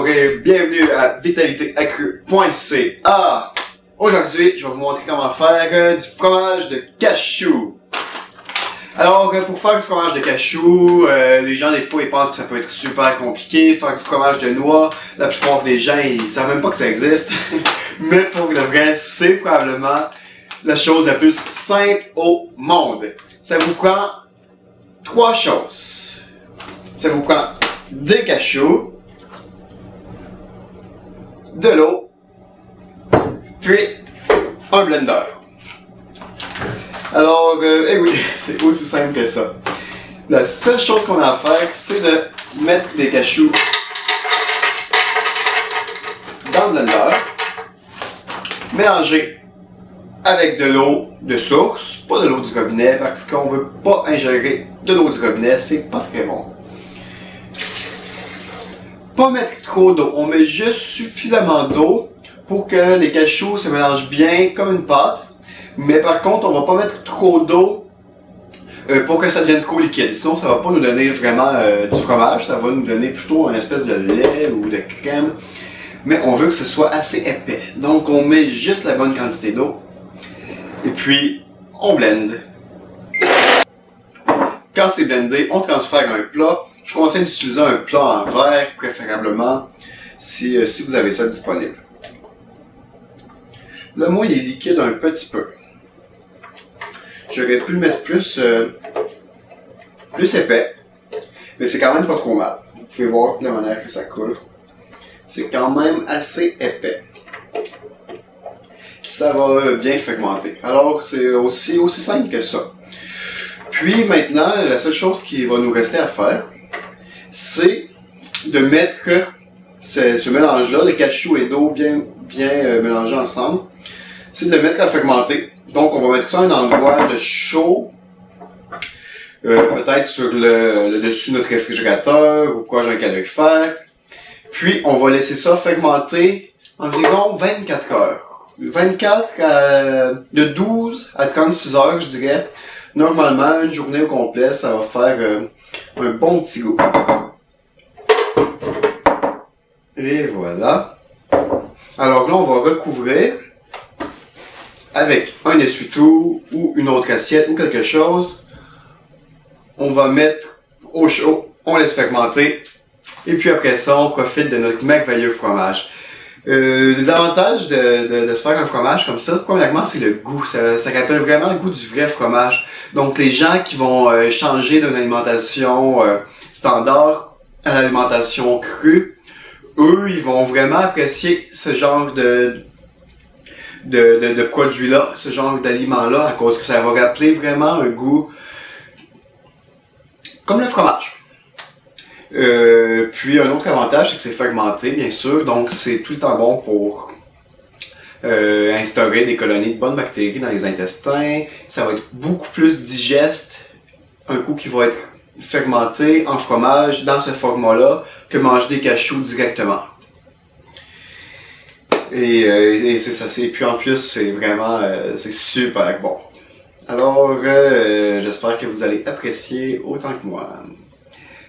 Bonjour et bienvenue à vitalitéaccrue.ca. Aujourd'hui, je vais vous montrer comment faire du fromage de cachou. Alors, pour faire du fromage de cachou, les gens des fois ils pensent que ça peut être super compliqué. Faire du fromage de noix, la plupart des gens ils savent même pas que ça existe. Mais pour de vrai, c'est probablement la chose la plus simple au monde. Ça vous prend trois choses. Ça vous prend des cachous, de l'eau, puis un blender. Alors, eh oui, c'est aussi simple que ça. La seule chose qu'on a à faire, c'est de mettre des cachous dans le blender, mélanger avec de l'eau de source, pas de l'eau du robinet, parce qu'on veut pas ingérer de l'eau du robinet, c'est pas très bon. Pas mettre trop d'eau, on met juste suffisamment d'eau pour que les cachous se mélangent bien comme une pâte. Mais par contre, on va pas mettre trop d'eau pour que ça devienne trop liquide. Sinon, ça va pas nous donner vraiment du fromage, ça va nous donner plutôt une espèce de lait ou de crème. Mais on veut que ce soit assez épais. Donc on met juste la bonne quantité d'eau. Et puis, on blende. Quand c'est blendé, on transfère un plat. Je vous conseille d'utiliser un plat en verre, préférablement, si vous avez ça disponible. Là, moi, il est liquide un petit peu. J'aurais pu le mettre plus épais, mais c'est quand même pas trop mal. Vous pouvez voir de la manière que ça coule. C'est quand même assez épais. Ça va bien fermenter. Alors, c'est aussi simple que ça. Puis maintenant, la seule chose qui va nous rester à faire, c'est de mettre ce mélange-là de cachou et d'eau bien mélangé ensemble. C'est de le mettre à fermenter. Donc on va mettre ça à un endroit de chaud, peut-être sur le dessus de notre réfrigérateur ou proche d'un calorifère. Puis on va laisser ça fermenter environ 24 heures. De 12 à 36 heures, je dirais. Normalement, une journée au complet, ça va faire un bon petit goût. Et voilà. Alors là, on va recouvrir avec un essuie-tout ou une autre assiette ou quelque chose. On va mettre au chaud, on laisse fermenter. Et puis après ça, on profite de notre merveilleux fromage. Les avantages de se faire un fromage comme ça, premièrement, c'est le goût. Ça rappelle vraiment le goût du vrai fromage. Donc les gens qui vont changer d'une alimentation standard à l'alimentation crue, eux, ils vont vraiment apprécier ce genre de produits-là, ce genre d'aliments-là, à cause que ça va rappeler vraiment un goût comme le fromage. Puis un autre avantage, c'est que c'est fermenté, bien sûr, donc c'est tout le temps bon pour instaurer des colonies de bonnes bactéries dans les intestins. Ça va être beaucoup plus digeste, un coup qui va être fermenté en fromage dans ce format-là, que manger des cachous directement. Et c'est ça, et puis en plus, c'est vraiment, c'est super bon. Alors, j'espère que vous allez apprécier autant que moi.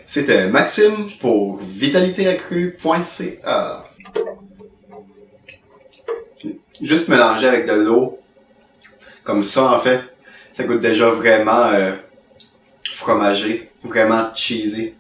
C'était Maxime pour vitalitéaccrue.ca. Juste mélanger avec de l'eau, comme ça en fait, ça goûte déjà vraiment fromagé, vraiment cheesy.